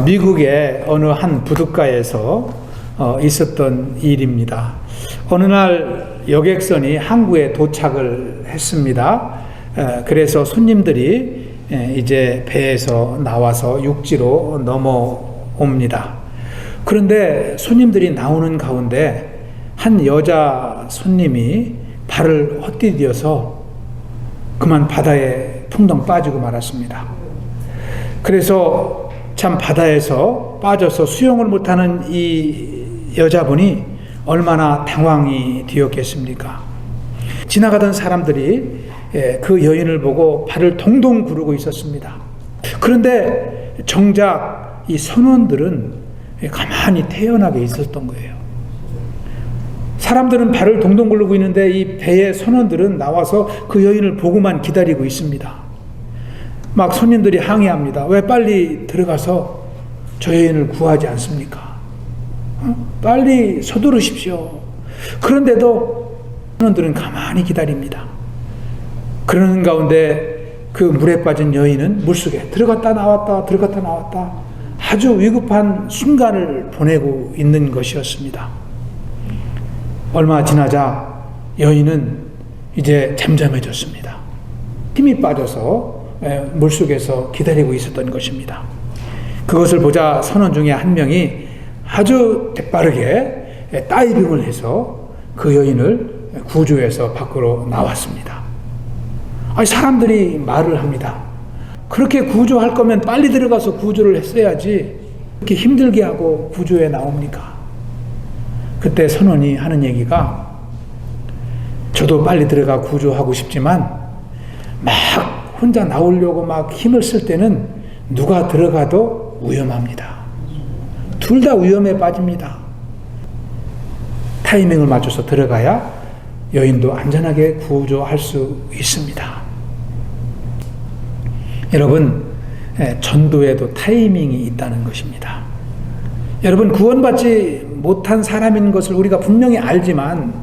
미국의 어느 한 부둣가에서 있었던 일입니다. 어느 날 여객선이 항구에 도착을 했습니다. 그래서 손님들이 이제 배에서 나와서 육지로 넘어옵니다. 그런데 손님들이 나오는 가운데 한 여자 손님이 발을 헛디뎌서 그만 바다에 풍덩 빠지고 말았습니다. 그래서 참 바다에서 빠져서 수영을 못하는 이 여자분이 얼마나 당황이 되었겠습니까? 지나가던 사람들이 그 여인을 보고 발을 동동 구르고 있었습니다. 그런데 정작 이 선원들은 가만히 태연하게 있었던 거예요. 사람들은 발을 동동 구르고 있는데 이 배의 선원들은 나와서 그 여인을 보고만 기다리고 있습니다. 막 손님들이 항의합니다. 왜 빨리 들어가서 저 여인을 구하지 않습니까? 빨리 서두르십시오. 그런데도 선원들은 가만히 기다립니다. 그러는 가운데 그 물에 빠진 여인은 물속에 들어갔다 나왔다 들어갔다 나왔다 아주 위급한 순간을 보내고 있는 것이었습니다. 얼마 지나자 여인은 이제 잠잠해졌습니다. 힘이 빠져서 물속에서 기다리고 있었던 것입니다. 그것을 보자 선원 중에 한 명이 아주 빠르게 다이빙을 해서 그 여인을 구조해서 밖으로 나왔습니다. 사람들이 말을 합니다. 그렇게 구조할 거면 빨리 들어가서 구조를 했어야지 이렇게 힘들게 하고 구조에 나옵니까? 그때 선원이 하는 얘기가 저도 빨리 들어가 구조하고 싶지만 막 혼자 나오려고 막 힘을 쓸 때는 누가 들어가도 위험합니다. 둘 다 위험에 빠집니다. 타이밍을 맞춰서 들어가야 여인도 안전하게 구조할 수 있습니다. 여러분, 전도에도 타이밍이 있다는 것입니다. 여러분, 구원받지 못한 사람인 것을 우리가 분명히 알지만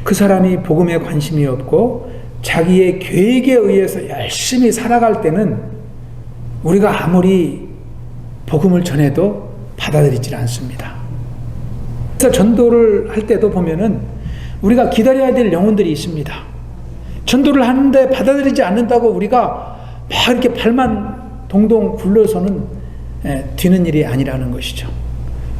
그 사람이 복음에 관심이 없고 자기의 계획에 의해서 열심히 살아갈 때는 우리가 아무리 복음을 전해도 받아들이지 않습니다. 그래서 전도를 할 때도 보면은 우리가 기다려야 될 영혼들이 있습니다. 전도를 하는데 받아들이지 않는다고 우리가 막 이렇게 발만 동동 굴러서는 되는 일이 아니라는 것이죠.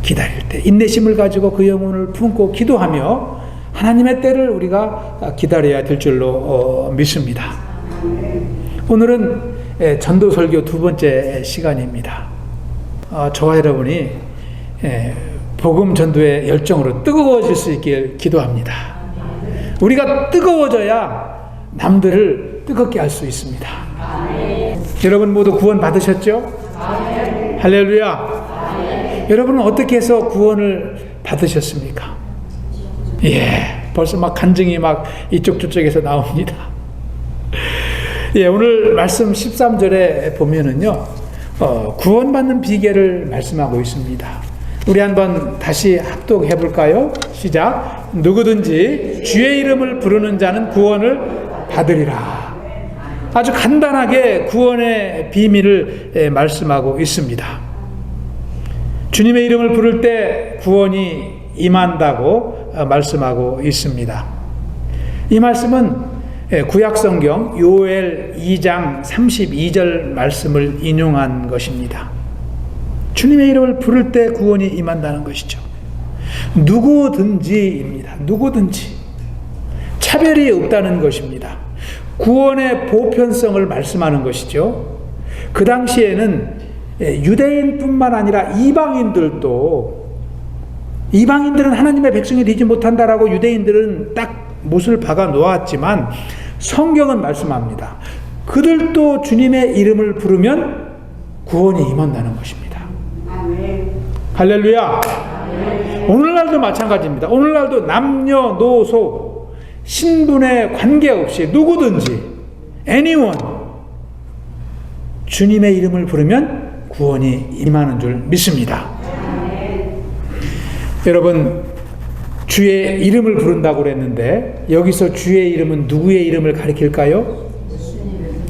기다릴 때 인내심을 가지고 그 영혼을 품고 기도하며 하나님의 때를 우리가 기다려야 될 줄로 믿습니다. 오늘은 전도 설교 두 번째 시간입니다. 저와 여러분이 복음 전도의 열정으로 뜨거워질 수 있길 기도합니다. 우리가 뜨거워져야 남들을 뜨겁게 할 수 있습니다. 여러분 모두 구원 받으셨죠? 할렐루야. 여러분은 어떻게 해서 구원을 받으셨습니까? 벌써 막 간증이 막 이쪽 저쪽에서 나옵니다. 오늘 말씀 13절에 보면은요, 구원받는 비결을 말씀하고 있습니다. 우리 한번 다시 합독해 볼까요? 시작. 누구든지 주의 이름을 부르는 자는 구원을 받으리라. 아주 간단하게 구원의 비밀을 말씀하고 있습니다. 주님의 이름을 부를 때 구원이 임한다고 말씀하고 있습니다. 이 말씀은 구약성경 요엘 2장 32절 말씀을 인용한 것입니다. 주님의 이름을 부를 때 구원이 임한다는 것이죠. 누구든지입니다. 누구든지. 차별이 없다는 것입니다. 구원의 보편성을 말씀하는 것이죠. 그 당시에는 유대인뿐만 아니라 이방인들은 하나님의 백성이 되지 못한다라고 유대인들은 딱 못을 박아 놓았지만 성경은 말씀합니다. 그들도 주님의 이름을 부르면 구원이 임한다는 것입니다. 할렐루야. 오늘날도 마찬가지입니다. 오늘날도 남녀노소 신분에 관계없이 누구든지 anyone 주님의 이름을 부르면 구원이 임하는 줄 믿습니다. 여러분, 주의 이름을 부른다고 그랬는데 여기서 주의 이름은 누구의 이름을 가리킬까요?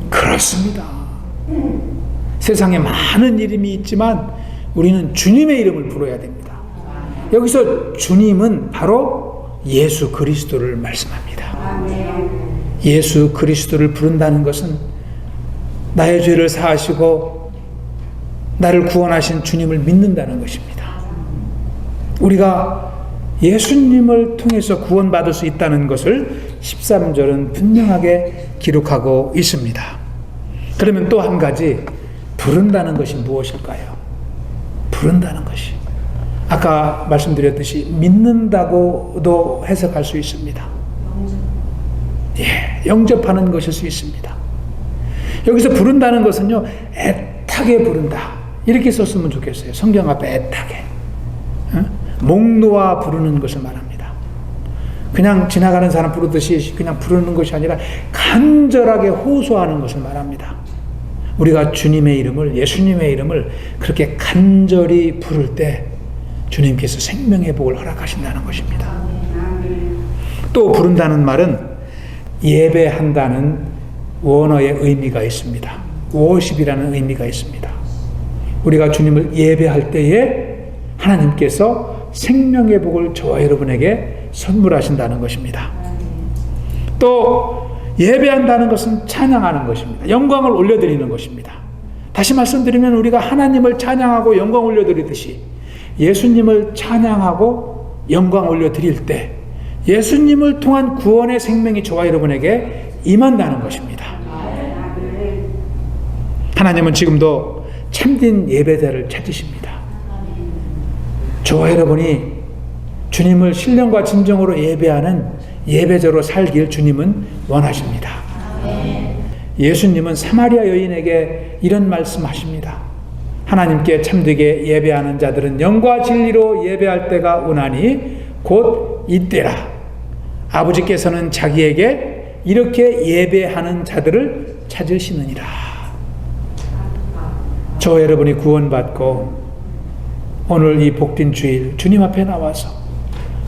그렇습니다. 세상에 많은 이름이 있지만 우리는 주님의 이름을 부르어야 됩니다. 여기서 주님은 바로 예수 그리스도를 말씀합니다. 예수 그리스도를 부른다는 것은 나의 죄를 사하시고 나를 구원하신 주님을 믿는다는 것입니다. 우리가 예수님을 통해서 구원받을 수 있다는 것을 13절은 분명하게 기록하고 있습니다. 그러면 또 한 가지, 부른다는 것이 무엇일까요? 부른다는 것이, 아까 말씀드렸듯이 믿는다고도 해석할 수 있습니다. 영접하는 것일 수 있습니다. 여기서 부른다는 것은요, 애타게 부른다, 이렇게 썼으면 좋겠어요. 성경 앞에 애타게, 목 놓아 부르는 것을 말합니다. 그냥 지나가는 사람 부르듯이 그냥 부르는 것이 아니라 간절하게 호소하는 것을 말합니다. 우리가 주님의 이름을, 예수님의 이름을 그렇게 간절히 부를 때 주님께서 생명의 복을 허락하신다는 것입니다. 또 부른다는 말은 예배한다는 원어의 의미가 있습니다. 워십이라는 의미가 있습니다. 우리가 주님을 예배할 때에 하나님께서 생명의 복을 저와 여러분에게 선물하신다는 것입니다. 또 예배한다는 것은 찬양하는 것입니다. 영광을 올려드리는 것입니다. 다시 말씀드리면 우리가 하나님을 찬양하고 영광 올려드리듯이 예수님을 찬양하고 영광 올려드릴 때 예수님을 통한 구원의 생명이 저와 여러분에게 임한다는 것입니다. 하나님은 지금도 참된 예배자를 찾으십니다. 저와 여러분이 주님을 신령과 진정으로 예배하는 예배자로 살길 주님은 원하십니다. 예수님은 사마리아 여인에게 이런 말씀하십니다. 하나님께 참되게 예배하는 자들은 영과 진리로 예배할 때가 오나니 곧 이때라. 아버지께서는 자기에게 이렇게 예배하는 자들을 찾으시느니라. 저와 여러분이 구원받고 오늘 이 복된 주일 주님 앞에 나와서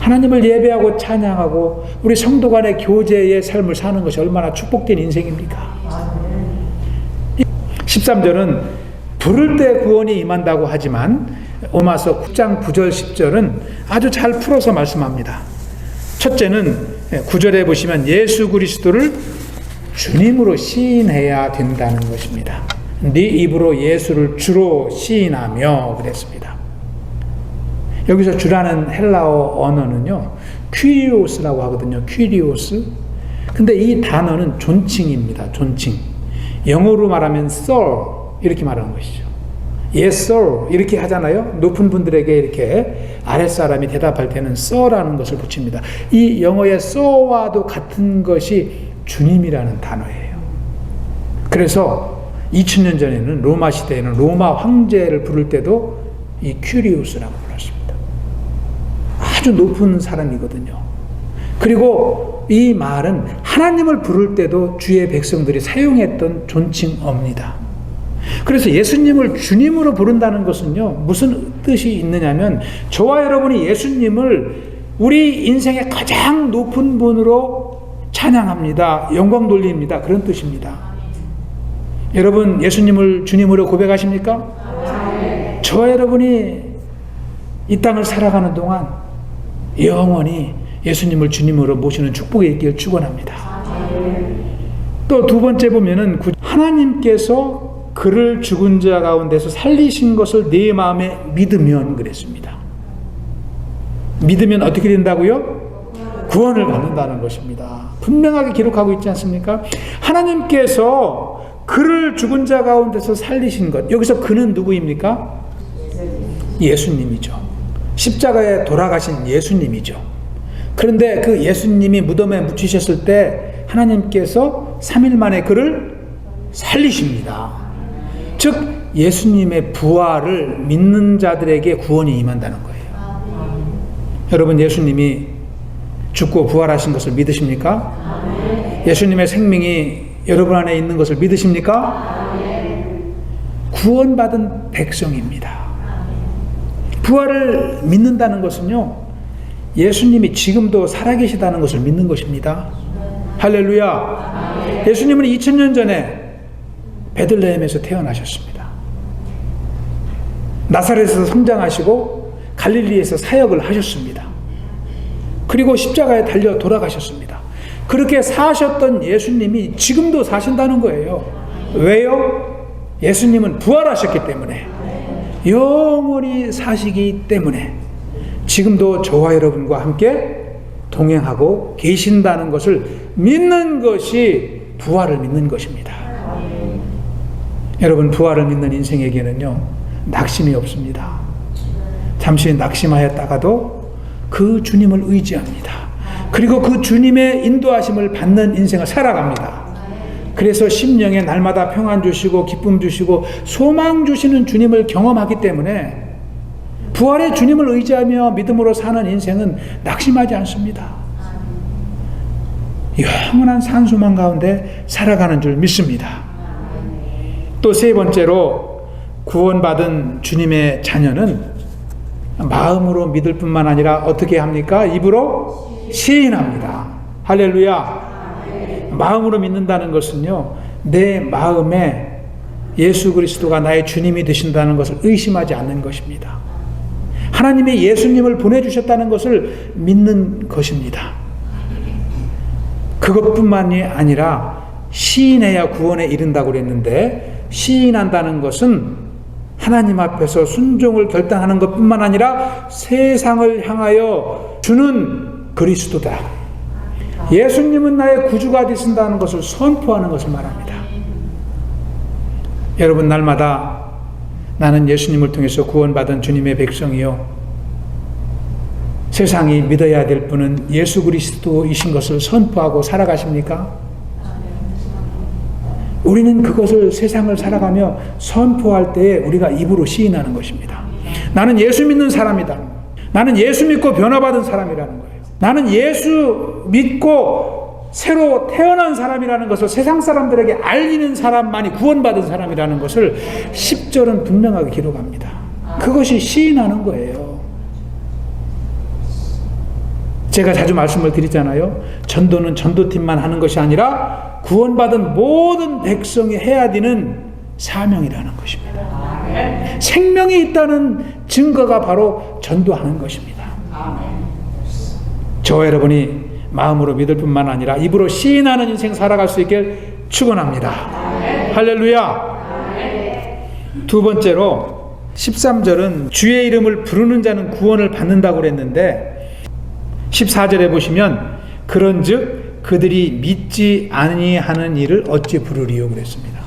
하나님을 예배하고 찬양하고 우리 성도 간의 교제의 삶을 사는 것이 얼마나 축복된 인생입니까? 13절은 부를 때 구원이 임한다고 하지만 로마서 9장 9절 10절은 아주 잘 풀어서 말씀합니다. 첫째는 9절에 보시면 예수 그리스도를 주님으로 시인해야 된다는 것입니다. 네 입으로 예수를 주로 시인하며 그랬습니다. 여기서 주라는 헬라어 언어는요, 퀴리오스라고 하거든요. 퀴리오스. 근데 이 단어는 존칭입니다. 존칭. 영어로 말하면 sir 이렇게 말하는 것이죠. Yes sir 이렇게 하잖아요. 높은 분들에게 이렇게 아랫사람이 대답할 때는 sir라는 것을 붙입니다. 이 영어의 sir와도 같은 것이 주님이라는 단어예요. 그래서 2000년 전에는 로마 시대에는 로마 황제를 부를 때도 이 퀴리오스라고 불렀습니다. 아주 높은 사람이거든요. 그리고 이 말은 하나님을 부를 때도 주의 백성들이 사용했던 존칭어입니다. 그래서 예수님을 주님으로 부른다는 것은요, 무슨 뜻이 있느냐면 저와 여러분이 예수님을 우리 인생의 가장 높은 분으로 찬양합니다. 영광 돌립니다. 그런 뜻입니다. 여러분 예수님을 주님으로 고백하십니까? 저와 여러분이 이 땅을 살아가는 동안 영원히 예수님을 주님으로 모시는 축복이 있기를 축원합니다. 또 두 번째 보면은 하나님께서 그를 죽은 자 가운데서 살리신 것을 내 마음에 믿으면 그랬습니다. 믿으면 어떻게 된다고요? 구원을 받는다는 것입니다. 분명하게 기록하고 있지 않습니까? 하나님께서 그를 죽은 자 가운데서 살리신 것, 여기서 그는 누구입니까? 예수님이죠. 십자가에 돌아가신 예수님이죠. 그런데 그 예수님이 무덤에 묻히셨을 때 하나님께서 3일 만에 그를 살리십니다. 즉 예수님의 부활을 믿는 자들에게 구원이 임한다는 거예요. 여러분 예수님이 죽고 부활하신 것을 믿으십니까? 예수님의 생명이 여러분 안에 있는 것을 믿으십니까? 구원받은 백성입니다. 부활을 믿는다는 것은요, 예수님이 지금도 살아계시다는 것을 믿는 것입니다. 할렐루야. 예수님은 2000년 전에 베들레헴에서 태어나셨습니다. 나사렛에서 성장하시고 갈릴리에서 사역을 하셨습니다. 그리고 십자가에 달려 돌아가셨습니다. 그렇게 사셨던 예수님이 지금도 사신다는 거예요. 왜요? 예수님은 부활하셨기 때문에, 영원히 사시기 때문에 지금도 저와 여러분과 함께 동행하고 계신다는 것을 믿는 것이 부활을 믿는 것입니다. 여러분, 부활을 믿는 인생에게는요, 낙심이 없습니다. 잠시 낙심하였다가도 그 주님을 의지합니다. 그리고 그 주님의 인도하심을 받는 인생을 살아갑니다. 그래서 심령에 날마다 평안 주시고 기쁨 주시고 소망 주시는 주님을 경험하기 때문에 부활의 주님을 의지하며 믿음으로 사는 인생은 낙심하지 않습니다. 영원한 산소망 가운데 살아가는 줄 믿습니다. 또 세 번째로, 구원받은 주님의 자녀는 마음으로 믿을 뿐만 아니라 어떻게 합니까? 입으로 시인합니다. 할렐루야. 마음으로 믿는다는 것은요, 내 마음에 예수 그리스도가 나의 주님이 되신다는 것을 의심하지 않는 것입니다. 하나님의 예수님을 보내주셨다는 것을 믿는 것입니다. 그것뿐만이 아니라 시인해야 구원에 이른다고 그랬는데, 시인한다는 것은 하나님 앞에서 순종을 결단하는 것뿐만 아니라 세상을 향하여 주는 그리스도다, 예수님은 나의 구주가 되신다는 것을 선포하는 것을 말합니다. 여러분, 날마다 나는 예수님을 통해서 구원받은 주님의 백성이요, 세상이 믿어야 될 분은 예수 그리스도이신 것을 선포하고 살아가십니까? 우리는 그것을 세상을 살아가며 선포할 때에 우리가 입으로 시인하는 것입니다. 나는 예수 믿는 사람이다. 나는 예수 믿고 변화받은 사람이라는 거예요. 나는 예수 믿고 새로 태어난 사람이라는 것을 세상 사람들에게 알리는 사람만이 구원받은 사람이라는 것을 10절은 분명하게 기록합니다. 그것이 시인하는 거예요. 제가 자주 말씀을 드리잖아요. 전도는 전도팀만 하는 것이 아니라 구원받은 모든 백성이 해야 되는 사명이라는 것입니다. 생명이 있다는 증거가 바로 전도하는 것입니다. 저와 여러분이 마음으로 믿을 뿐만 아니라 입으로 시인하는 인생 살아갈 수 있길 축원합니다. 할렐루야. 두 번째로 13절은 주의 이름을 부르는 자는 구원을 받는다고 그랬는데, 14절에 보시면 그런즉 그들이 믿지 아니하는 이를 어찌 부르리요 그랬습니다.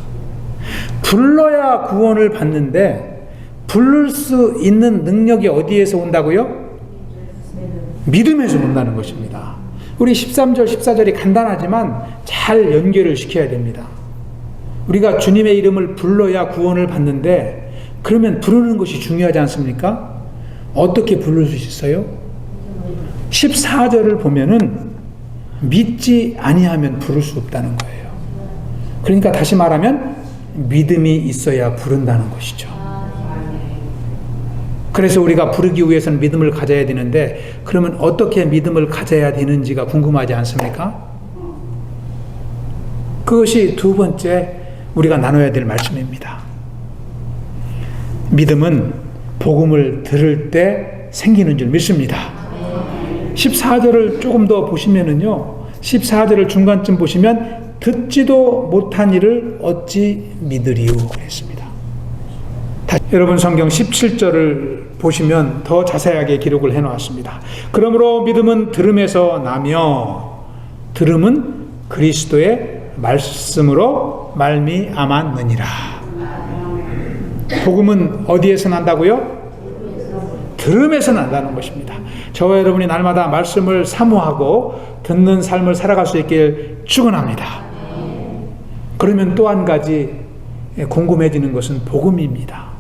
불러야 구원을 받는데 부를 수 있는 능력이 어디에서 온다고요? 믿음에서 온다는 것입니다. 우리 13절 14절이 간단하지만 잘 연결을 시켜야 됩니다. 우리가 주님의 이름을 불러야 구원을 받는데, 그러면 부르는 것이 중요하지 않습니까? 어떻게 부를 수 있어요? 14절을 보면은 믿지 아니하면 부를 수 없다는 거예요. 그러니까 다시 말하면 믿음이 있어야 부른다는 것이죠. 그래서 우리가 부르기 위해서는 믿음을 가져야 되는데, 그러면 어떻게 믿음을 가져야 되는지가 궁금하지 않습니까? 그것이 두 번째 우리가 나눠야 될 말씀입니다. 믿음은 복음을 들을 때 생기는 줄 믿습니다. 14절을 조금 더 보시면은요, 14절을 중간쯤 보시면 듣지도 못한 이를 어찌 믿으리요 그랬습니다. 여러분, 성경 17절을 보시면 더 자세하게 기록을 해놓았습니다. 그러므로 믿음은 들음에서 나며 들음은 그리스도의 말씀으로 말미암았느니라. 복음은 어디에서 난다고요? 들음에서 난다는 것입니다. 저와 여러분이 날마다 말씀을 사모하고 듣는 삶을 살아갈 수 있길 축원합니다. 그러면 또 한 가지 궁금해지는 것은 복음입니다.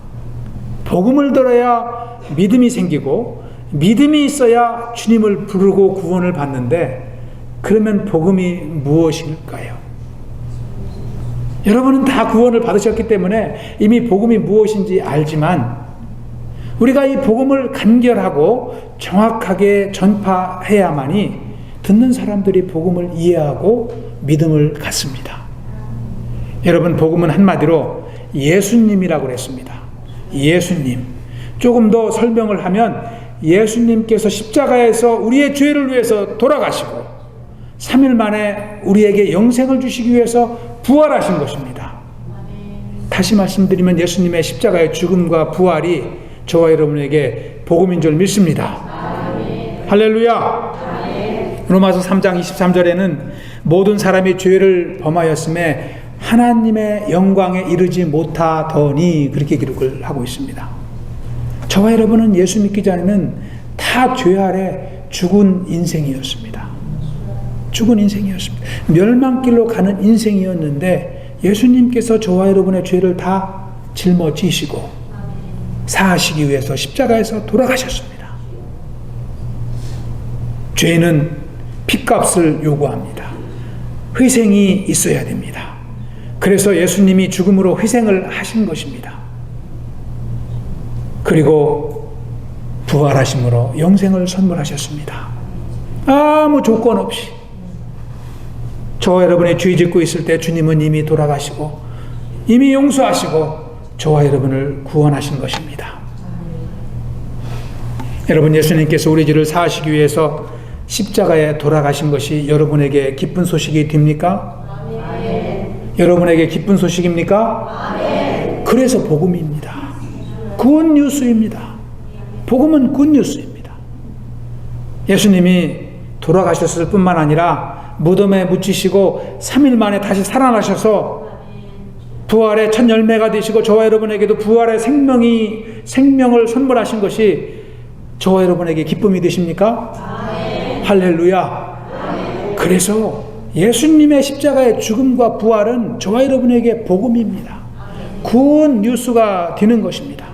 복음을 들어야 믿음이 생기고, 믿음이 있어야 주님을 부르고 구원을 받는데, 그러면 복음이 무엇일까요? 여러분은 다 구원을 받으셨기 때문에 이미 복음이 무엇인지 알지만, 우리가 이 복음을 간결하고 정확하게 전파해야만이 듣는 사람들이 복음을 이해하고 믿음을 갖습니다. 여러분, 복음은 한마디로 예수님이라고 그랬습니다. 예수님. 조금 더 설명을 하면 예수님께서 십자가에서 우리의 죄를 위해서 돌아가시고 3일 만에 우리에게 영생을 주시기 위해서 부활하신 것입니다. 다시 말씀드리면 예수님의 십자가의 죽음과 부활이 저와 여러분에게 복음인 줄 믿습니다. 할렐루야. 로마서 3장 23절에는 모든 사람이 죄를 범하였음에 하나님의 영광에 이르지 못하더니 그렇게 기록을 하고 있습니다. 저와 여러분은 예수 믿기 전에는 다 죄 아래 죽은 인생이었습니다. 죽은 인생이었습니다. 멸망길로 가는 인생이었는데 예수님께서 저와 여러분의 죄를 다 짊어지시고 사하시기 위해서 십자가에서 돌아가셨습니다. 죄는 핏값을 요구합니다. 희생이 있어야 됩니다. 그래서 예수님이 죽음으로 희생을 하신 것입니다. 그리고 부활하심으로 영생을 선물하셨습니다. 아무 조건 없이. 저와 여러분의 죄 짓고 있을 때 주님은 이미 돌아가시고 이미 용서하시고 저와 여러분을 구원하신 것입니다. 여러분, 예수님께서 우리 죄를 사하시기 위해서 십자가에 돌아가신 것이 여러분에게 기쁜 소식이 됩니까? 여러분에게 기쁜 소식입니까? 그래서 복음입니다. 굿뉴스입니다. 복음은 굿뉴스입니다. 예수님이 돌아가셨을 뿐만 아니라 무덤에 묻히시고 3일 만에 다시 살아나셔서 부활의 첫 열매가 되시고 저와 여러분에게도 부활의 생명을 선물하신 것이 저와 여러분에게 기쁨이 되십니까? 할렐루야. 그래서 예수님의 십자가의 죽음과 부활은 저와 여러분에게 복음입니다. 구원 뉴스가 되는 것입니다.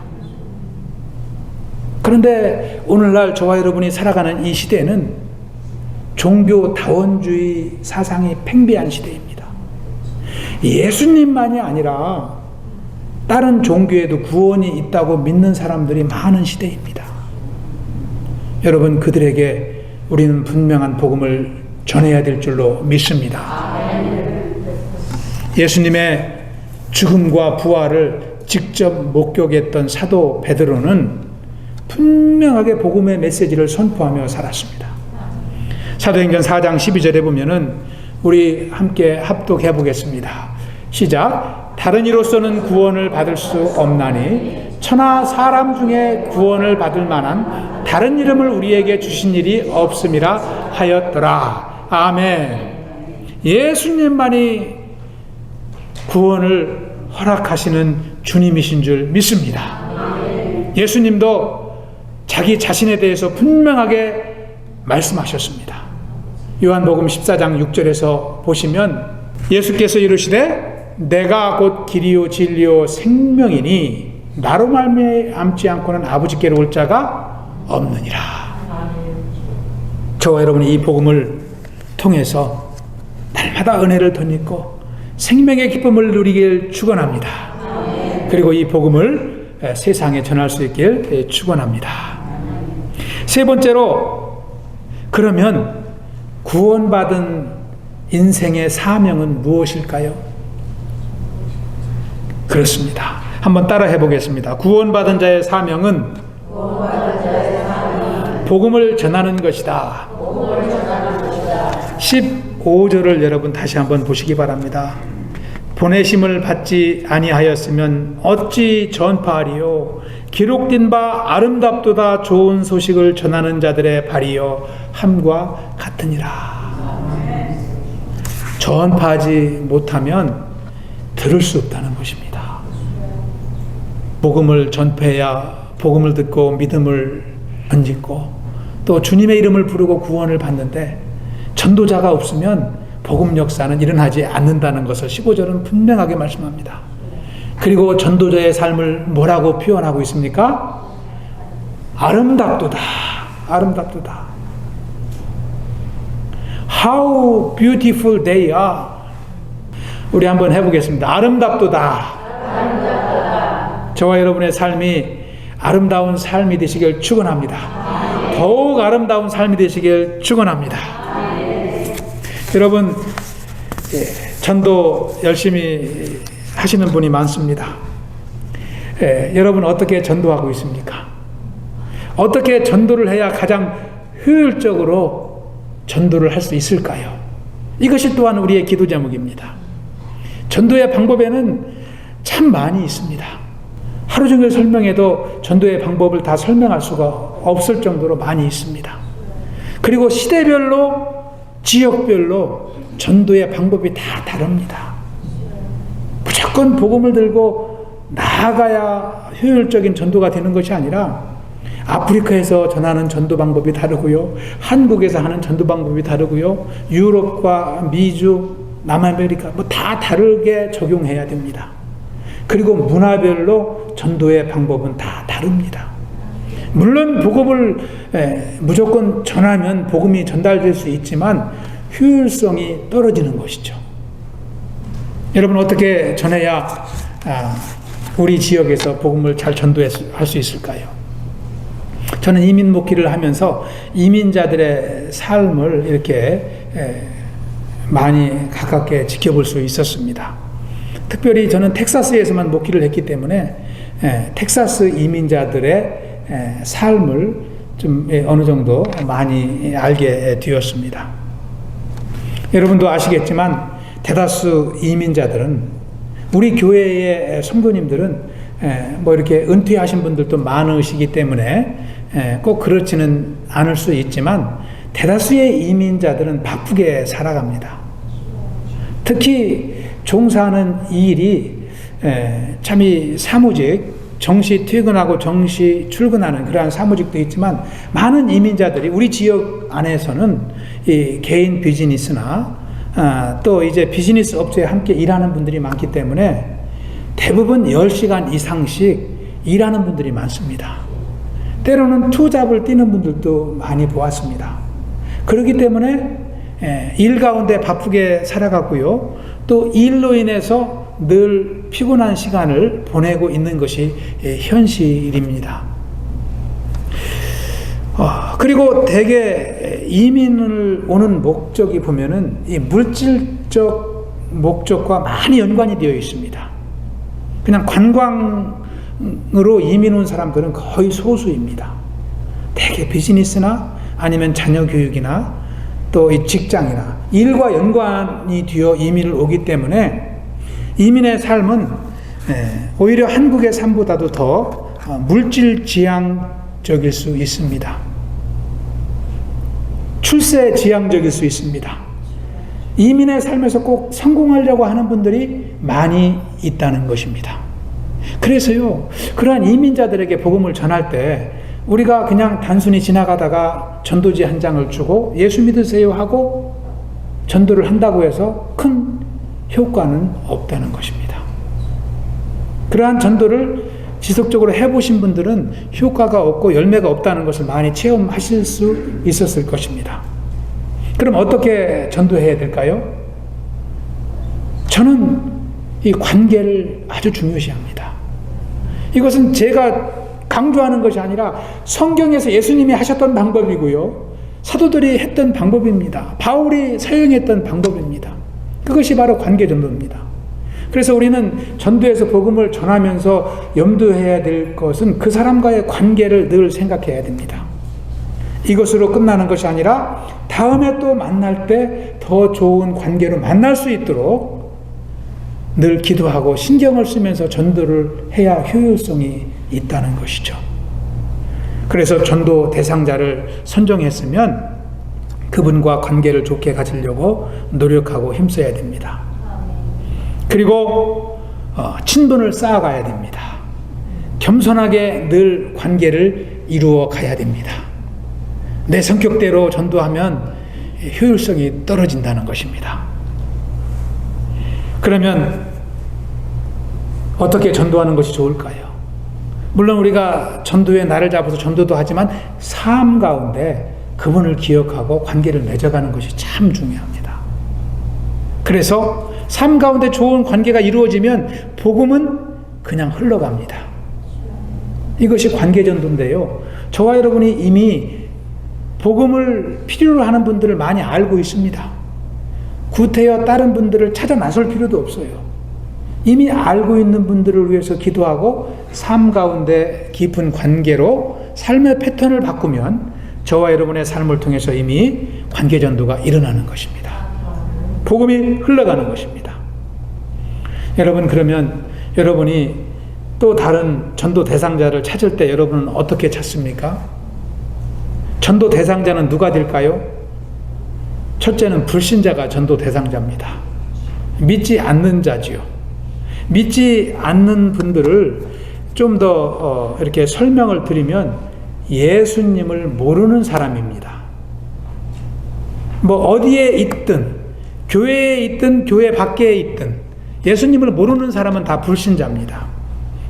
그런데 오늘날 저와 여러분이 살아가는 이 시대는 종교다원주의 사상이 팽배한 시대입니다. 예수님만이 아니라 다른 종교에도 구원이 있다고 믿는 사람들이 많은 시대입니다. 여러분, 그들에게 우리는 분명한 복음을 전해야 될 줄로 믿습니다. 예수님의 죽음과 부활을 직접 목격했던 사도 베드로는 분명하게 복음의 메시지를 선포하며 살았습니다. 사도행전 4장 12절에 보면은 우리 함께 합독해 보겠습니다. 시작. 다른 이로서는 구원을 받을 수 없나니 천하 사람 중에 구원을 받을 만한 다른 이름을 우리에게 주신 일이 없음이라 하였더라. 아멘. 예수님만이 구원을 허락하시는 주님이신 줄 믿습니다. 예수님도 자기 자신에 대해서 분명하게 말씀하셨습니다. 요한복음 14장 6절에서 보시면 예수께서 이르시되 내가 곧 길이요 진리요 생명이니 나로 말미암지 않고는 아버지께로 올 자가 없느니라. 저와 여러분이 이 복음을 통해서 날마다 은혜를 덧입고 생명의 기쁨을 누리길 축원합니다. 그리고 이 복음을 세상에 전할 수 있길 축원합니다. 세 번째로, 그러면 구원받은 인생의 사명은 무엇일까요? 그렇습니다. 한번 따라 해보겠습니다. 구원받은 자의 사명은 복음을 전하는 것이다. 15절을 여러분 다시 한번 보시기 바랍니다. 보내심을 받지 아니하였으면 어찌 전파하리요? 기록된 바 아름답도다 좋은 소식을 전하는 자들의 발이요 함과 같으니라. 전파하지 못하면 들을 수 없다는 것입니다. 복음을 전폐해야 복음을 듣고 믿음을 던지고 또 주님의 이름을 부르고 구원을 받는데 전도자가 없으면 복음 역사는 일어나지 않는다는 것을 15절은 분명하게 말씀합니다. 그리고 전도자의 삶을 뭐라고 표현하고 있습니까? 아름답도다. 아름답도다. How beautiful they are. 우리 한번 해보겠습니다. 아름답도다. 저와 여러분의 삶이 아름다운 삶이 되시길 축원합니다. 더욱 아름다운 삶이 되시길 축원합니다. 여러분, 전도 열심히 하시는 분이 많습니다. 여러분 어떻게 전도하고 있습니까? 어떻게 전도를 해야 가장 효율적으로 전도를 할 수 있을까요? 이것이 또한 우리의 기도 제목입니다. 전도의 방법에는 참 많이 있습니다. 하루 종일 설명해도 전도의 방법을 다 설명할 수가 없을 정도로 많이 있습니다. 그리고 시대별로, 지역별로 전도의 방법이 다 다릅니다. 무조건 복음을 들고 나아가야 효율적인 전도가 되는 것이 아니라 아프리카에서 전하는 전도 방법이 다르고요. 한국에서 하는 전도 방법이 다르고요. 유럽과 미주, 남아메리카 다 다르게 적용해야 됩니다. 그리고 문화별로 전도의 방법은 다 다릅니다. 물론 복음을 무조건 전하면 복음이 전달될 수 있지만 효율성이 떨어지는 것이죠. 여러분 어떻게 전해야 우리 지역에서 복음을 잘 전도할 수 있을까요? 저는 이민 목회를 하면서 이민자들의 삶을 이렇게 많이 가깝게 지켜볼 수 있었습니다. 특별히 저는 텍사스에서만 목회를 했기 때문에 텍사스 이민자들의 삶을 좀 어느 정도 많이 알게 되었습니다. 여러분도 아시겠지만 대다수 이민자들은 우리 교회의 성도님들은 뭐 이렇게 은퇴하신 분들도 많으시기 때문에 꼭 그렇지는 않을 수 있지만 대다수의 이민자들은 바쁘게 살아갑니다. 특히 종사하는 일이 참이 사무직, 정시 퇴근하고 정시 출근하는 그러한 사무직도 있지만 많은 이민자들이 우리 지역 안에서는 이 개인 비즈니스나 또 이제 비즈니스 업체에 함께 일하는 분들이 많기 때문에 대부분 10시간 이상씩 일하는 분들이 많습니다. 때로는 투잡을 뛰는 분들도 많이 보았습니다. 그렇기 때문에 일 가운데 바쁘게 살아가고요. 또 일로 인해서 늘 피곤한 시간을 보내고 있는 것이 현실입니다. 그리고 대개 이민을 오는 목적이 보면은 이 물질적 목적과 많이 연관이 되어 있습니다. 그냥 관광으로 이민 온 사람들은 거의 소수입니다. 대개 비즈니스나 아니면 자녀 교육이나 또 이 직장이나 일과 연관이 되어 이민을 오기 때문에 이민의 삶은 오히려 한국의 삶보다도 더 물질지향적일 수 있습니다. 출세지향적일 수 있습니다. 이민의 삶에서 꼭 성공하려고 하는 분들이 많이 있다는 것입니다. 그래서요, 그러한 이민자들에게 복음을 전할 때 우리가 그냥 단순히 지나가다가 전도지 한 장을 주고 예수 믿으세요 하고 전도를 한다고 해서 큰 효과는 없다는 것입니다. 그러한 전도를 지속적으로 해보신 분들은 효과가 없고 열매가 없다는 것을 많이 체험하실 수 있었을 것입니다. 그럼 어떻게 전도해야 될까요? 저는 이 관계를 아주 중요시합니다. 이것은 제가 강조하는 것이 아니라 성경에서 예수님이 하셨던 방법이고요. 사도들이 했던 방법입니다. 바울이 사용했던 방법입니다. 그것이 바로 관계 전도입니다. 그래서 우리는 전도에서 복음을 전하면서 염두해야 될 것은 그 사람과의 관계를 늘 생각해야 됩니다. 이것으로 끝나는 것이 아니라 다음에 또 만날 때 더 좋은 관계로 만날 수 있도록 늘 기도하고 신경을 쓰면서 전도를 해야 효율성이 있다는 것이죠. 그래서 전도 대상자를 선정했으면 그분과 관계를 좋게 가지려고 노력하고 힘써야 됩니다. 그리고 친분을 쌓아가야 됩니다. 겸손하게 늘 관계를 이루어 가야 됩니다. 내 성격대로 전도하면 효율성이 떨어진다는 것입니다. 그러면 어떻게 전도하는 것이 좋을까요? 물론 우리가 전도에 날을 잡아서 전도도 하지만 삶 가운데 그분을 기억하고 관계를 맺어가는 것이 참 중요합니다. 그래서 삶 가운데 좋은 관계가 이루어지면 복음은 그냥 흘러갑니다. 이것이 관계전도인데요. 저와 여러분이 이미 복음을 필요로 하는 분들을 많이 알고 있습니다. 구태여 다른 분들을 찾아 나설 필요도 없어요. 이미 알고 있는 분들을 위해서 기도하고 삶 가운데 깊은 관계로 삶의 패턴을 바꾸면 저와 여러분의 삶을 통해서 이미 관계전도가 일어나는 것입니다. 복음이 흘러가는 것입니다. 여러분, 그러면 여러분이 또 다른 전도 대상자를 찾을 때 여러분은 어떻게 찾습니까? 전도 대상자는 누가 될까요? 첫째는 불신자가 전도 대상자입니다. 믿지 않는 자지요. 믿지 않는 분들을 좀 더 이렇게 설명을 드리면 예수님을 모르는 사람입니다. 뭐 어디에 있든, 교회에 있든 교회 밖에 있든 예수님을 모르는 사람은 다 불신자입니다.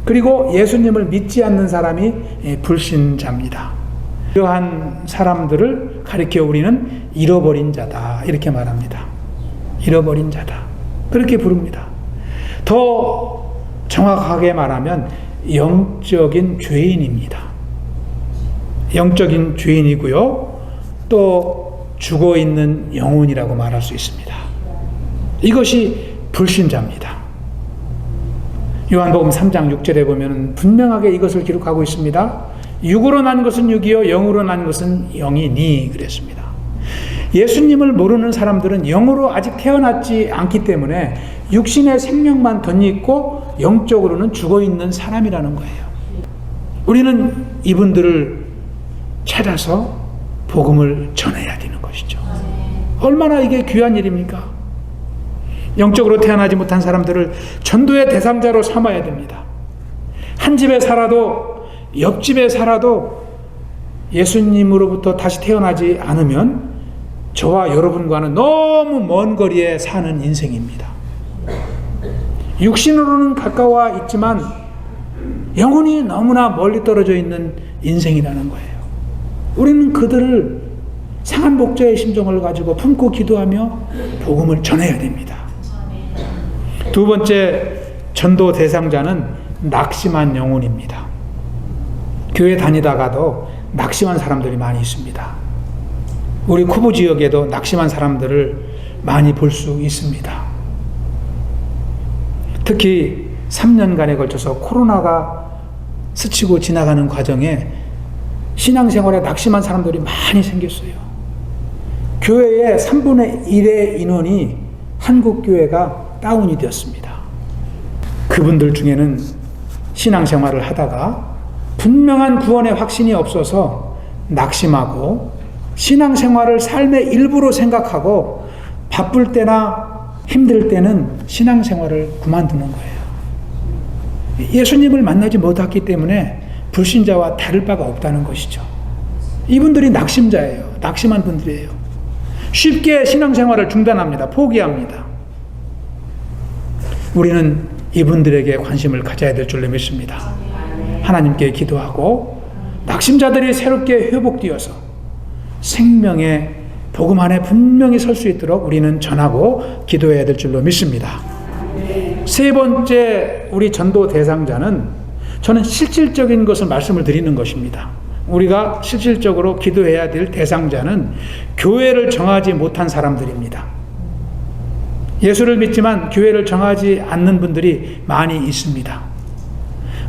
그리고 예수님을 믿지 않는 사람이 불신자입니다. 이러한 사람들을 가리켜 우리는 잃어버린 자다, 이렇게 말합니다. 잃어버린 자다, 그렇게 부릅니다. 더 정확하게 말하면 영적인 죄인입니다. 영적인 죄인이고요, 또 죽어있는 영혼이라고 말할 수 있습니다. 이것이 불신자입니다. 요한복음 3장 6절에 보면 분명하게 이것을 기록하고 있습니다. 육으로 난 것은 육이요 영으로 난 것은 영이니, 그랬습니다. 예수님을 모르는 사람들은 영으로 아직 태어났지 않기 때문에 육신의 생명만 덧입고 영적으로는 죽어있는 사람이라는 거예요. 우리는 이분들을 찾아서 복음을 전해야 되는 것이죠. 얼마나 이게 귀한 일입니까? 영적으로 태어나지 못한 사람들을 전도의 대상자로 삼아야 됩니다. 한 집에 살아도 옆집에 살아도 예수님으로부터 다시 태어나지 않으면 저와 여러분과는 너무 먼 거리에 사는 인생입니다. 육신으로는 가까워 있지만 영혼이 너무나 멀리 떨어져 있는 인생이라는 거예요. 우리는 그들을 상한 목자의 심정을 가지고 품고 기도하며 복음을 전해야 됩니다. 두 번째 전도 대상자는 낙심한 영혼입니다. 교회 다니다가도 낙심한 사람들이 많이 있습니다. 우리 쿠부 지역에도 낙심한 사람들을 많이 볼 수 있습니다. 특히 3년간에 걸쳐서 코로나가 스치고 지나가는 과정에 신앙생활에 낙심한 사람들이 많이 생겼어요. 교회의 3분의 1의 인원이 한국교회가 다운이 되었습니다. 그분들 중에는 신앙생활을 하다가 분명한 구원의 확신이 없어서 낙심하고 신앙생활을 삶의 일부로 생각하고 바쁠 때나 힘들 때는 신앙생활을 그만두는 거예요. 예수님을 만나지 못했기 때문에 불신자와 다를 바가 없다는 것이죠. 이분들이 낙심자예요. 낙심한 분들이에요. 쉽게 신앙생활을 중단합니다. 포기합니다. 우리는 이분들에게 관심을 가져야 될 줄로 믿습니다. 하나님께 기도하고 낙심자들이 새롭게 회복되어서 생명의 복음 안에 분명히 설 수 있도록 우리는 전하고 기도해야 될 줄로 믿습니다. 세 번째 우리 전도 대상자는 저는 실질적인 것을 말씀을 드리는 것입니다. 우리가 실질적으로 기도해야 될 대상자는 교회를 정하지 못한 사람들입니다. 예수를 믿지만 교회를 정하지 않는 분들이 많이 있습니다.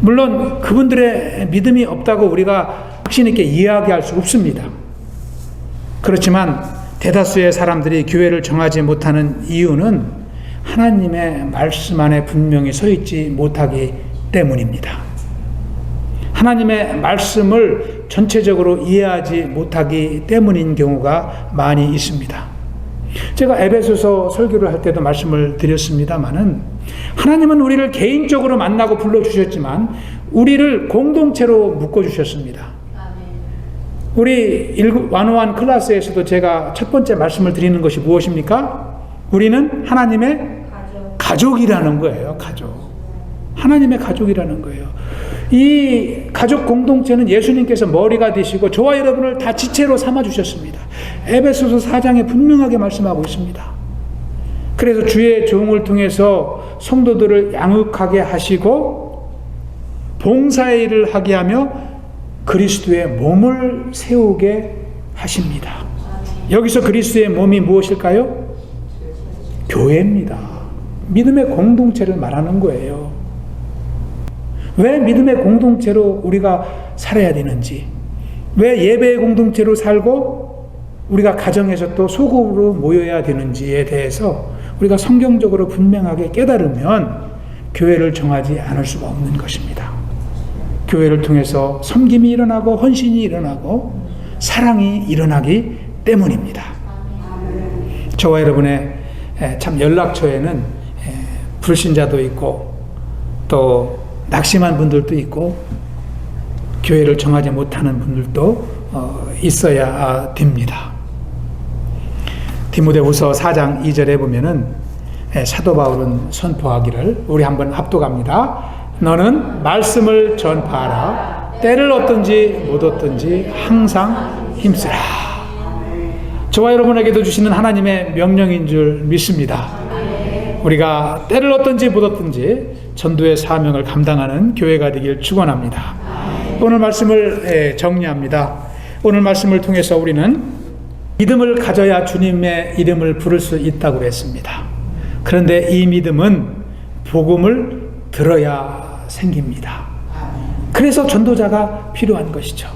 물론 그분들의 믿음이 없다고 우리가 확신 있게 이야기할 수 없습니다. 그렇지만 대다수의 사람들이 교회를 정하지 못하는 이유는 하나님의 말씀 안에 분명히 서 있지 못하기 때문입니다. 하나님의 말씀을 전체적으로 이해하지 못하기 때문인 경우가 많이 있습니다. 제가 에베소서 설교를 할 때도 말씀을 드렸습니다마는 하나님은 우리를 개인적으로 만나고 불러주셨지만 우리를 공동체로 묶어주셨습니다. 우리 101 클래스에서도 제가 첫 번째 말씀을 드리는 것이 무엇입니까? 우리는 하나님의 가족이라는 거예요. 가족. 하나님의 가족이라는 거예요. 이 가족 공동체는 예수님께서 머리가 되시고 저와 여러분을 다 지체로 삼아주셨습니다. 에베소서 4장에 분명하게 말씀하고 있습니다. 그래서 주의 종을 통해서 성도들을 양육하게 하시고 봉사의 일을 하게 하며 그리스도의 몸을 세우게 하십니다. 여기서 그리스도의 몸이 무엇일까요? 교회입니다. 믿음의 공동체를 말하는 거예요. 왜 믿음의 공동체로 우리가 살아야 되는지, 왜 예배의 공동체로 살고 우리가 가정에서 또 소그룹으로 모여야 되는지에 대해서 우리가 성경적으로 분명하게 깨달으면 교회를 정하지 않을 수가 없는 것입니다. 교회를 통해서 섬김이 일어나고 헌신이 일어나고 사랑이 일어나기 때문입니다. 저와 여러분의 참 연락처에는 불신자도 있고 또 낙심한 분들도 있고 교회를 정하지 못하는 분들도 있어야 됩니다. 디모데후서 4장 2절에 보면은 사도 바울은 선포하기를, 우리 한번 합독합니다. 너는 말씀을 전파하라. 때를 얻든지 못 얻든지 항상 힘쓰라. 저와 여러분에게도 주시는 하나님의 명령인 줄 믿습니다. 우리가 때를 얻든지 못 얻든지 전도의 사명을 감당하는 교회가 되길 축원합니다. 오늘 말씀을 정리합니다. 오늘 말씀을 통해서 우리는 믿음을 가져야 주님의 이름을 부를 수 있다고 했습니다. 그런데 이 믿음은 복음을 들어야 생깁니다. 그래서 전도자가 필요한 것이죠.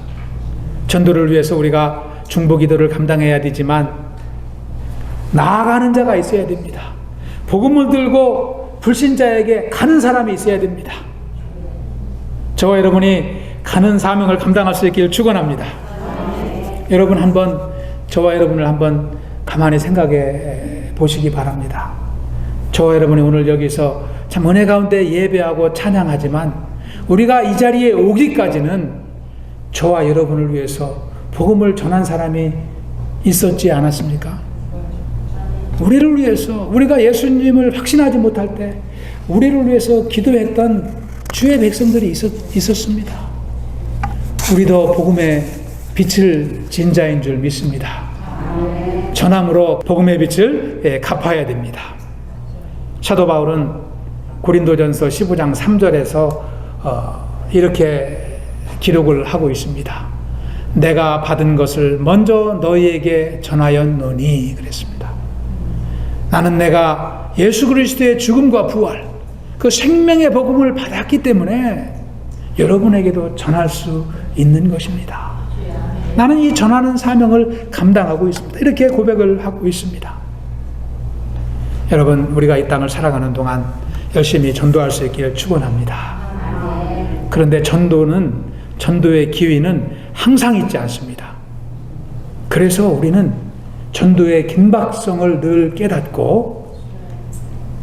전도를 위해서 우리가 중보기도를 감당해야 되지만 나아가는 자가 있어야 됩니다. 복음을 들고 불신자에게 가는 사람이 있어야 됩니다. 저와 여러분이 가는 사명을 감당할 수 있기를 축원합니다. 여러분 한번 저와 여러분을 한번 가만히 생각해 보시기 바랍니다. 저와 여러분이 오늘 여기서 참 은혜 가운데 예배하고 찬양하지만 우리가 이 자리에 오기까지는 저와 여러분을 위해서 복음을 전한 사람이 있었지 않았습니까? 우리를 위해서, 우리가 예수님을 확신하지 못할 때 우리를 위해서 기도했던 주의 백성들이 있었습니다. 우리도 복음의 빛을 진 자인 줄 믿습니다. 전함으로 복음의 빛을 갚아야 됩니다. 사도 바울은 고린도전서 15장 3절에서 이렇게 기록을 하고 있습니다. 내가 받은 것을 먼저 너희에게 전하였노니 그랬습니다. 나는 내가 예수 그리스도의 죽음과 부활, 그 생명의 복음을 받았기 때문에 여러분에게도 전할 수 있는 것입니다. 나는 이 전하는 사명을 감당하고 있습니다. 이렇게 고백을 하고 있습니다. 여러분, 우리가 이 땅을 살아가는 동안 열심히 전도할 수 있기를 축원합니다. 그런데 전도의 기회는 항상 있지 않습니다. 그래서 우리는 전도의 긴박성을 늘 깨닫고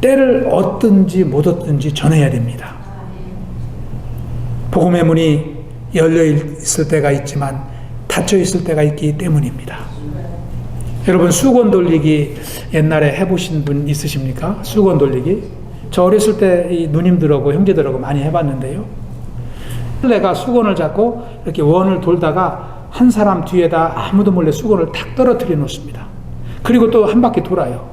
때를 얻든지 못 얻든지 전해야 됩니다. 복음의 문이 열려 있을 때가 있지만 닫혀 있을 때가 있기 때문입니다. 여러분, 수건 돌리기 옛날에 해보신 분 있으십니까? 수건 돌리기? 저 어렸을 때 이 누님들하고 형제들하고 많이 해봤는데요. 내가 수건을 잡고 이렇게 원을 돌다가 한 사람 뒤에다 아무도 몰래 수건을 탁 떨어뜨려 놓습니다. 그리고 또 한 바퀴 돌아요.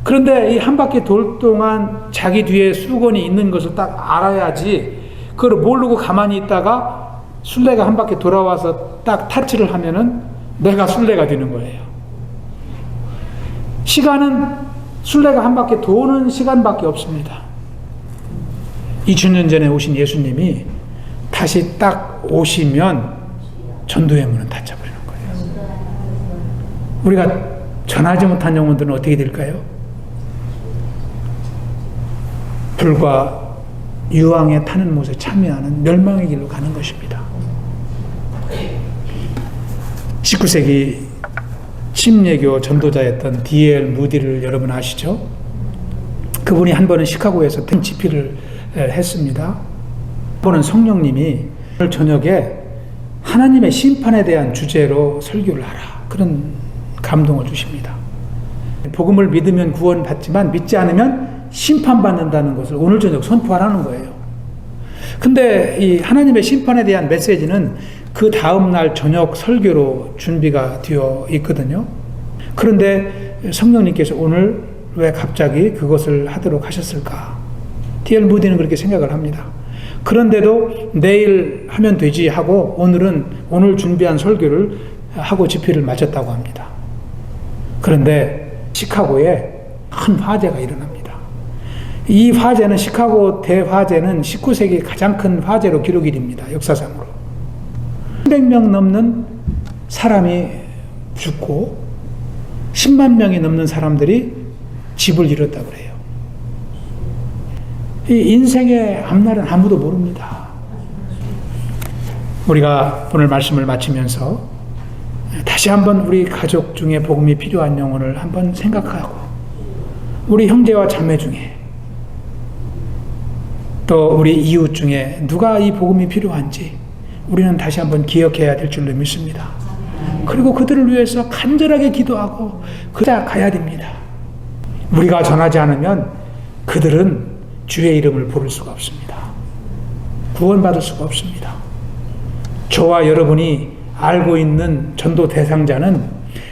그런데 이 한 바퀴 돌 동안 자기 뒤에 수건이 있는 것을 딱 알아야지, 그걸 모르고 가만히 있다가 술래가 한 바퀴 돌아와서 딱 타치를 하면은 내가 술래가 되는 거예요. 시간은 술래가 한 바퀴 도는 시간밖에 없습니다. 2000년 전에 오신 예수님이 다시 딱 오시면 전도의 문은 닫혀버리는 거예요. 우리가 전하지 못한 영혼들은 어떻게 될까요? 불과 유황에 타는 못에 참여하는 멸망의 길로 가는 것입니다. 19세기 침례교 전도자였던 D.L. 무디를 여러분 아시죠? 그분이 한 번은 시카고에서 집회를 했습니다. 한 번은 성령님이 오늘 저녁에 하나님의 심판에 대한 주제로 설교를 하라, 그런 감동을 주십니다. 복음을 믿으면 구원받지만 믿지 않으면 심판받는다는 것을 오늘 저녁 선포하라는 거예요. 근데 이 하나님의 심판에 대한 메시지는 그 다음날 저녁 설교로 준비가 되어 있거든요. 그런데 성령님께서 오늘 왜 갑자기 그것을 하도록 하셨을까? D.L. 무디는 그렇게 생각을 합니다. 그런데도 내일 하면 되지 하고 오늘 준비한 설교를 하고 집회를 마쳤다고 합니다. 그런데 시카고에 큰 화재가 일어납니다. 이 화재는, 시카고 대화재는 19세기 가장 큰 화재로 기록이 됩니다. 역사상으로 300명 넘는 사람이 죽고 10만 명이 넘는 사람들이 집을 잃었다고 그래요. 이 인생의 앞날은 아무도 모릅니다. 우리가 오늘 말씀을 마치면서 다시 한번 우리 가족 중에 복음이 필요한 영혼을 한번 생각하고, 우리 형제와 자매 중에 또 우리 이웃 중에 누가 이 복음이 필요한지 우리는 다시 한번 기억해야 될 줄로 믿습니다. 그리고 그들을 위해서 간절하게 기도하고 그자 가야 됩니다. 우리가 전하지 않으면 그들은 주의 이름을 부를 수가 없습니다. 구원받을 수가 없습니다. 저와 여러분이 알고 있는 전도 대상자는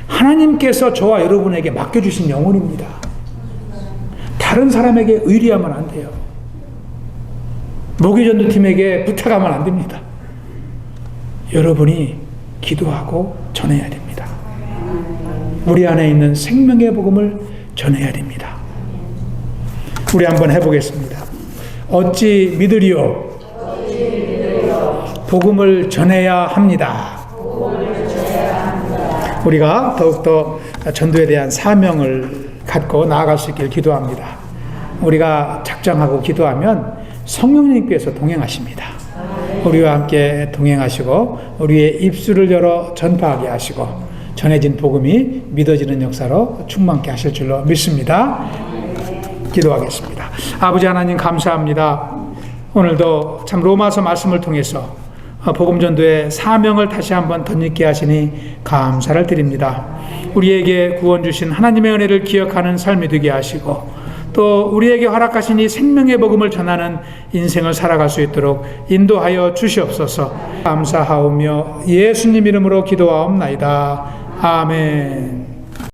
하나님께서 저와 여러분에게 맡겨주신 영혼입니다. 다른 사람에게 의리하면 안 돼요. 모기전도팀에게 부탁하면 안 됩니다. 여러분이 기도하고 전해야 됩니다. 우리 안에 있는 생명의 복음을 전해야 됩니다. 우리 한번 해보겠습니다. 어찌 믿으리요? 복음을 전해야 합니다. 우리가 더욱더 전도에 대한 사명을 갖고 나아갈 수 있길 기도합니다. 우리가 작정하고 기도하면 성령님께서 동행하십니다. 우리와 함께 동행하시고 우리의 입술을 열어 전파하게 하시고 전해진 복음이 믿어지는 역사로 충만케 하실 줄로 믿습니다. 기도하겠습니다. 아버지 하나님 감사합니다. 오늘도 참 로마서 말씀을 통해서 복음 전도의 사명을 다시 한번 덧입게 하시니 감사를 드립니다. 우리에게 구원 주신 하나님의 은혜를 기억하는 삶이 되게 하시고 또 우리에게 허락하신 이 생명의 복음을 전하는 인생을 살아갈 수 있도록 인도하여 주시옵소서. 감사하오며 예수님 이름으로 기도하옵나이다. 아멘.